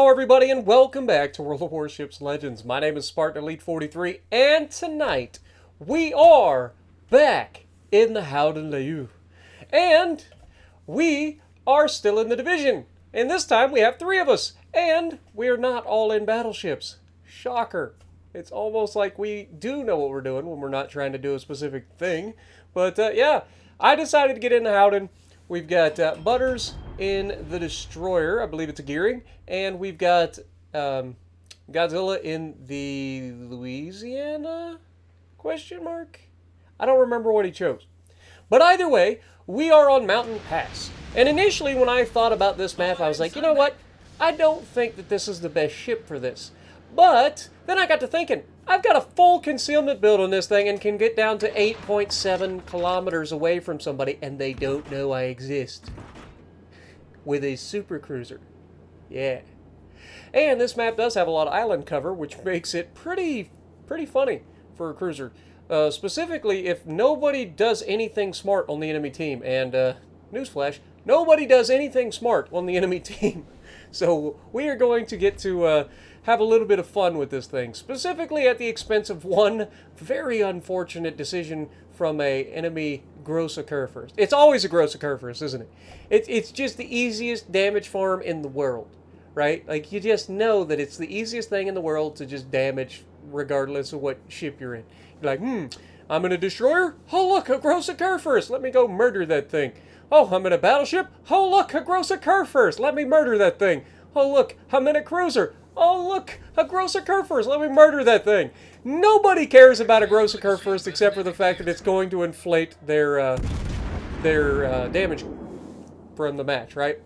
Hello everybody and welcome back to World of Warships Legends. My name is Spartan Elite 43 and tonight we are back in the Gouden Quickie. And we are still in the division. And this time we have 3 of us and we're not all in battleships. Shocker. It's almost like we do know what we're doing when we're not trying to do a specific thing. But yeah, I decided to get in the Gouden. We've got Butters in the Destroyer. I believe it's a gearing. And we've got Godzilla in the Louisiana? Question mark? I don't remember what he chose. But either way, we are on Mountain Pass. And initially when I thought about this map, I was like, you know what? I don't think that this is the best ship for this. But then I got to thinking, I've got a full concealment build on this thing and can get down to 8.7 kilometers away from somebody and they don't know I exist. With a super cruiser. Yeah. And this map does have a lot of island cover, which makes it pretty funny for a cruiser. Specifically, if nobody does anything smart on the enemy team. And, newsflash, nobody does anything smart on the enemy team. So we are going to get to have a little bit of fun with this thing. Specifically at the expense of one very unfortunate decision from a enemy Grosse Kurfurst. It's always a Grosse Kurfurst, isn't it? It's just the easiest damage farm in the world, right? Like, you just know that it's the easiest thing in the world to just damage regardless of what ship you're in. You're like, I'm in a destroyer? Oh, look, a Grosse Kurfurst. Let me go murder that thing. Oh, I'm in a battleship? Oh, look, a Grosse Kurfurst. Let me murder that thing. Oh, look, I'm in a cruiser. Oh, look, a Grosse Kurfurst. Let me murder that thing. Nobody cares about a Grosse Kurfurst except for the fact that it's going to inflate their damage from the match, right?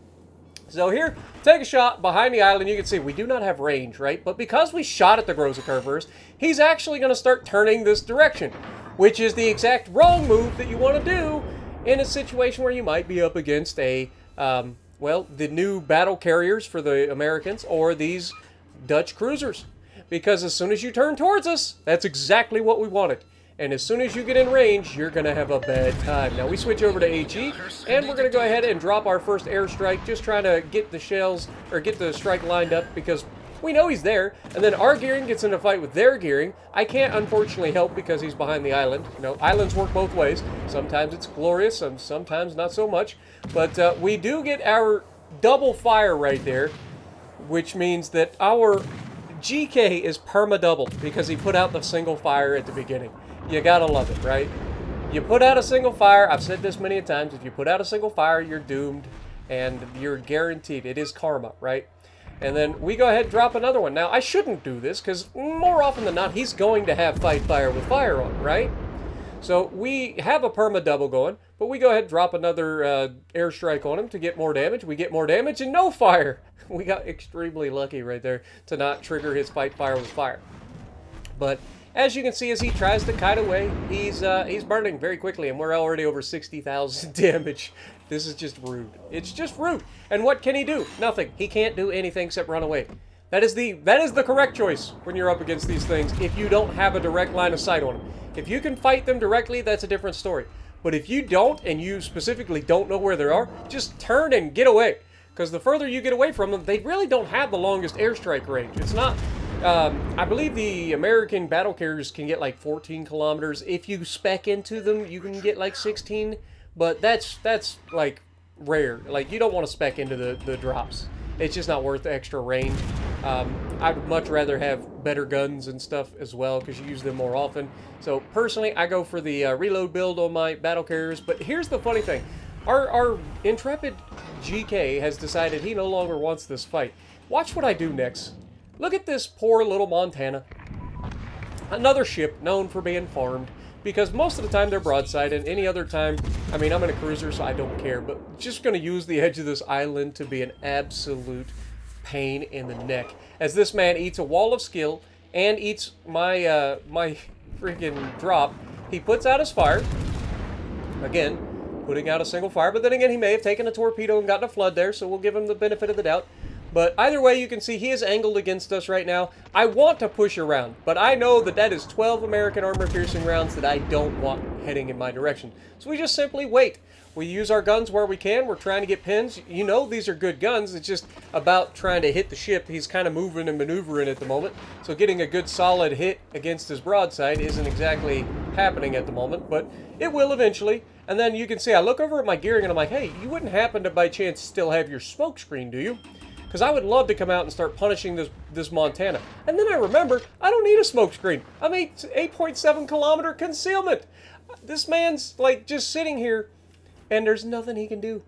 So here, take a shot behind the island. You can see we do not have range, right? But because we shot at the Grosse Kurfurst, he's actually going to start turning this direction, which is the exact wrong move that you want to do in a situation where you might be up against a, well, the new battle carriers for the Americans or these Dutch cruisers. Because as soon as you turn towards us, that's exactly what we wanted. And as soon as you get in range, you're going to have a bad time. Now we switch over to HE, and we're going to go ahead and drop our first airstrike, just trying to get the shells, or get the strike lined up, because we know he's there. And then our gearing gets in a fight with their gearing. I can't unfortunately help because he's behind the island. You know, islands work both ways. Sometimes it's glorious, and sometimes not so much. But we do get our double fire right there, which means that our GK is perma-doubled because he put out the single fire at the beginning. You gotta love it, right? You put out a single fire, I've said this many times, if you put out a single fire, you're doomed, and you're guaranteed. It is karma, right? And then we go ahead and drop another one. Now, I shouldn't do this, because more often than not, he's going to have fight fire with fire on, right? So we have a perma-double going, but we go ahead and drop another airstrike on him to get more damage. We get more damage and no fire. We got extremely lucky right there to not trigger his fight fire with fire. But as you can see, as he tries to kite away, he's burning very quickly, and we're already over 60,000 damage. This is just rude. It's just rude. And what can he do? Nothing. He can't do anything except run away. That is the correct choice when you're up against these things if you don't have a direct line of sight on them. If you can fight them directly, that's a different story. But if you don't, and you specifically don't know where they are, just turn and get away. Because the further you get away from them, they really don't have the longest airstrike range. It's not... I believe the American battle carriers can get like 14 kilometers. If you spec into them, you can get like 16. But that's like rare. Like, you don't want to spec into the drops. It's just not worth the extra range. I'd much rather have better guns and stuff as well because you use them more often. So personally, I go for the reload build on my battle carriers. But here's the funny thing. Our intrepid GK has decided he no longer wants this fight. Watch what I do next. Look at this poor little Montana. Another ship known for being farmed. Because most of the time they're broadside, and any other time, I mean, I'm in a cruiser, so I don't care. But just going to use the edge of this island to be an absolute pain in the neck. As this man eats a wall of skill and eats my my freaking drop. He puts out his fire. Again, putting out a single fire. But then again, he may have taken a torpedo and gotten a flood there, so we'll give him the benefit of the doubt. But either way, you can see he is angled against us right now. I want to push around, but I know that that is 12 American armor-piercing rounds that I don't want heading in my direction. So we just simply wait. We use our guns where we can. We're trying to get pins. You know these are good guns. It's just about trying to hit the ship. He's kind of moving and maneuvering at the moment. So getting a good solid hit against his broadside isn't exactly happening at the moment, but it will eventually. And then you can see I look over at my gearing and I'm like, hey, you wouldn't happen to by chance still have your smoke screen, do you? Because I would love to come out and start punishing this Montana. And then I remember, I don't need a smoke screen. I'm 8.7 kilometer concealment. This man's like just sitting here, and there's nothing he can do.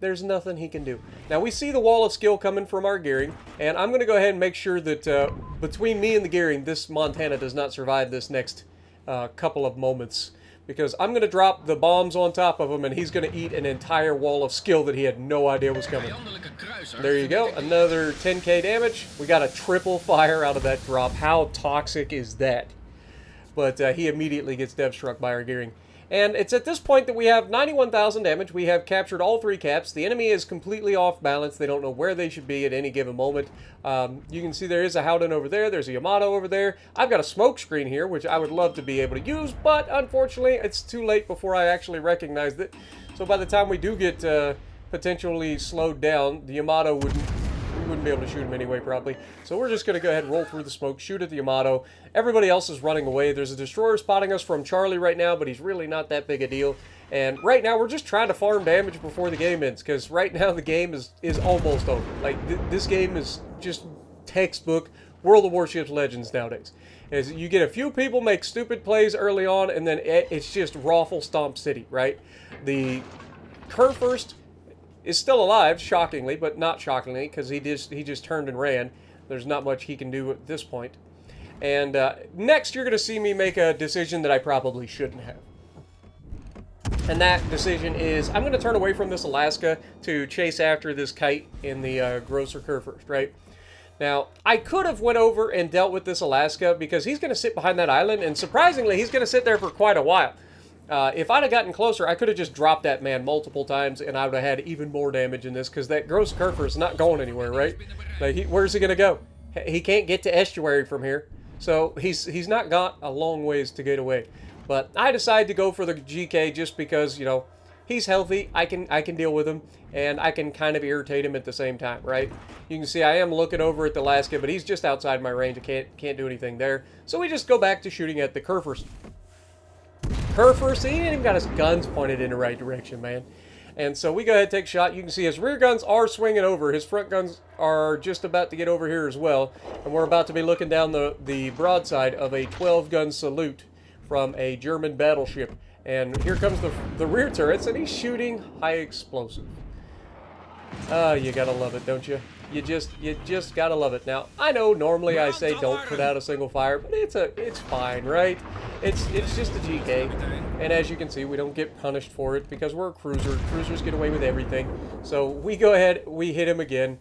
There's nothing he can do. Now, we see the wall of skill coming from our gearing, and I'm going to go ahead and make sure that between me and the gearing, this Montana does not survive this next couple of moments. Because I'm going to drop the bombs on top of him, and he's going to eat an entire wall of skill that he had no idea was coming. There you go. Another 10k damage. We got a triple fire out of that drop. How toxic is that? But he immediately gets dev struck by our gearing. And it's at this point that we have 91,000 damage. We have captured all 3 caps. The enemy is completely off balance. They don't know where they should be at any given moment. You can see there is a Howden over there. There's a Yamato over there. I've got a smoke screen here, which I would love to be able to use, but unfortunately, it's too late before I actually recognized it. So by the time we do get potentially slowed down, the Yamato we wouldn't be able to shoot him anyway, probably. So we're just going to go ahead and roll through the smoke, shoot at the Yamato. Everybody else is running away. There's a destroyer spotting us from Charlie right now, but he's really not that big a deal. And right now, we're just trying to farm damage before the game ends, because right now the game is almost over. Like, this game is just textbook World of Warships Legends nowadays. As you get a few people make stupid plays early on, and then it's just Raffle Stomp City, right? The Kurfurst is still alive, shockingly, but not shockingly, because he just turned and ran. There's not much he can do at this point. And next, you're going to see me make a decision that I probably shouldn't have. And that decision is, I'm going to turn away from this Alaska to chase after this kite in the grosser Kurfurst, right? Now, I could have went over and dealt with this Alaska, because he's going to sit behind that island, and surprisingly, he's going to sit there for quite a while. If I'd have gotten closer, I could have just dropped that man multiple times, and I would have had even more damage in this, because that gross Kurfurst is not going anywhere, right? Like, where's he going to go? He can't get to estuary from here, so he's not got a long ways to get away. But I decided to go for the GK just because, you know, he's healthy, I can deal with him, and I can kind of irritate him at the same time, right? You can see I am looking over at the Alaska, but he's just outside my range. I can't do anything there. So we just go back to shooting at the Kurfurst. Kurfurst, he ain't even got his guns pointed in the right direction, man. And so we go ahead and take a shot. You can see his rear guns are swinging over. His front guns are just about to get over here as well. And we're about to be looking down the broadside of a 12-gun salute from a German battleship. And here comes the rear turrets, and he's shooting high explosive. You gotta love it, don't you? You just gotta love it. Now, I know normally I say don't put out a single fire, but it's fine, right? It's just a GK, and as you can see, we don't get punished for it because we're a cruiser. Cruisers get away with everything. So we go ahead, we hit him again,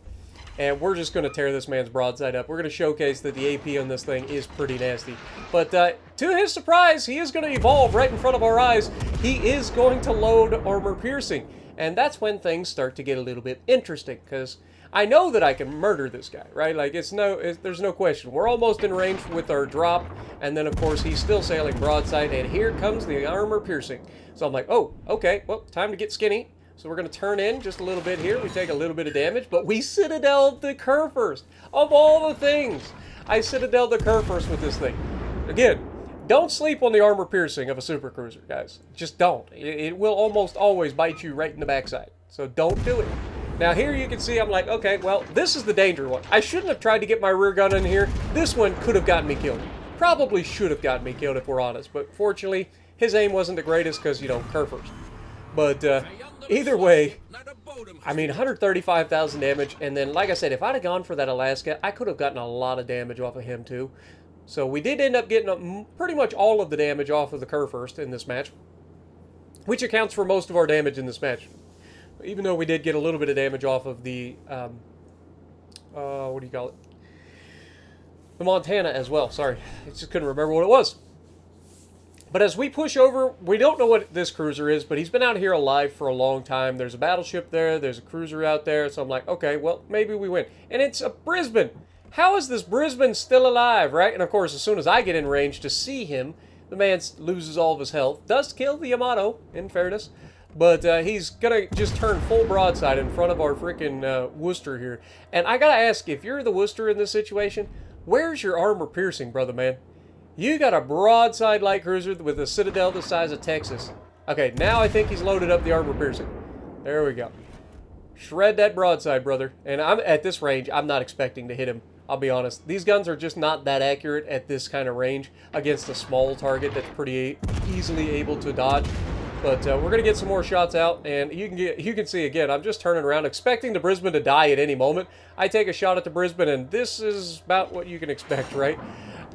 and we're just going to tear this man's broadside up. We're going to showcase that the AP on this thing is pretty nasty. But to his surprise, he is going to evolve right in front of our eyes. He is going to load armor piercing, and that's when things start to get a little bit interesting, because I know that I can murder this guy, right? Like, there's no question. We're almost in range with our drop, and then, of course, he's still sailing broadside, and here comes the armor piercing. So I'm like, oh, okay, well, time to get skinny. So we're going to turn in just a little bit here. We take a little bit of damage, but we Citadel the Kurfurst. Of all the things, I Citadel the Kurfurst with this thing. Again, don't sleep on the armor piercing of a supercruiser, guys. Just don't. It will almost always bite you right in the backside. So don't do it. Now here you can see I'm like, okay, well, this is the danger one. I shouldn't have tried to get my rear gun in here. This one could have gotten me killed. Probably should have gotten me killed if we're honest, but fortunately, his aim wasn't the greatest because, you know, Kurfurst. But either way, I mean, 135,000 damage, and then, like I said, if I'd have gone for that Alaska, I could have gotten a lot of damage off of him too. So we did end up getting pretty much all of the damage off of the Kurfurst in this match, which accounts for most of our damage in this match. Even though we did get a little bit of damage off of the, what do you call it? The Montana as well. Sorry, I just couldn't remember what it was. But as we push over, we don't know what this cruiser is, but he's been out here alive for a long time. There's a battleship there. There's a cruiser out there. So I'm like, okay, well, maybe we win. And it's a Brisbane. How is this Brisbane still alive, right? And, of course, as soon as I get in range to see him, the man loses all of his health. Does kill the Yamato, in fairness. But he's going to just turn full broadside in front of our freaking Worcester here. And I got to ask, if you're the Worcester in this situation, where's your armor piercing, brother man? You got a broadside light cruiser with a citadel the size of Texas. Okay, now I think he's loaded up the armor piercing. There we go. Shred that broadside, brother. And I'm at this range, I'm not expecting to hit him. I'll be honest. These guns are just not that accurate at this kind of range against a small target that's pretty easily able to dodge. But we're going to get some more shots out, and you can see, again, I'm just turning around, expecting the Brisbane to die at any moment. I take a shot at the Brisbane, and this is about what you can expect, right?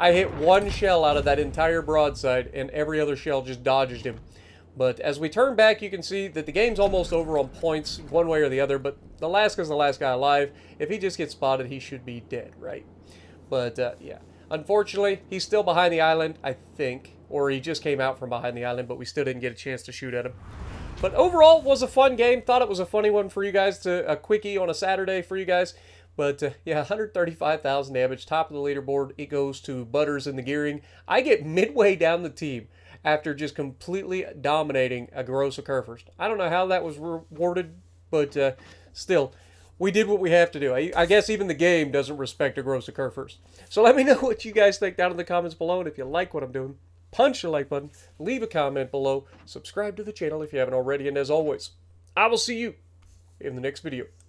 I hit one shell out of that entire broadside, and every other shell just dodged him. But as we turn back, you can see that the game's almost over on points, one way or the other, but Alaska's the last guy alive. If he just gets spotted, he should be dead, right? But, yeah. Unfortunately, he's still behind the island, I think. Or he just came out from behind the island, but we still didn't get a chance to shoot at him. But overall, was a fun game. Thought it was a funny one for you guys, a quickie on a Saturday for you guys. But, yeah, 135,000 damage, top of the leaderboard. It goes to Butters in the gearing. I get midway down the team after just completely dominating a Gross Kurfurst. I don't know how that was rewarded, but still, we did what we have to do. I guess even the game doesn't respect a Gross Kurfurst. So let me know what you guys think down in the comments below, and if you like what I'm doing, punch the like button, leave a comment below, subscribe to the channel if you haven't already, and as always, I will see you in the next video.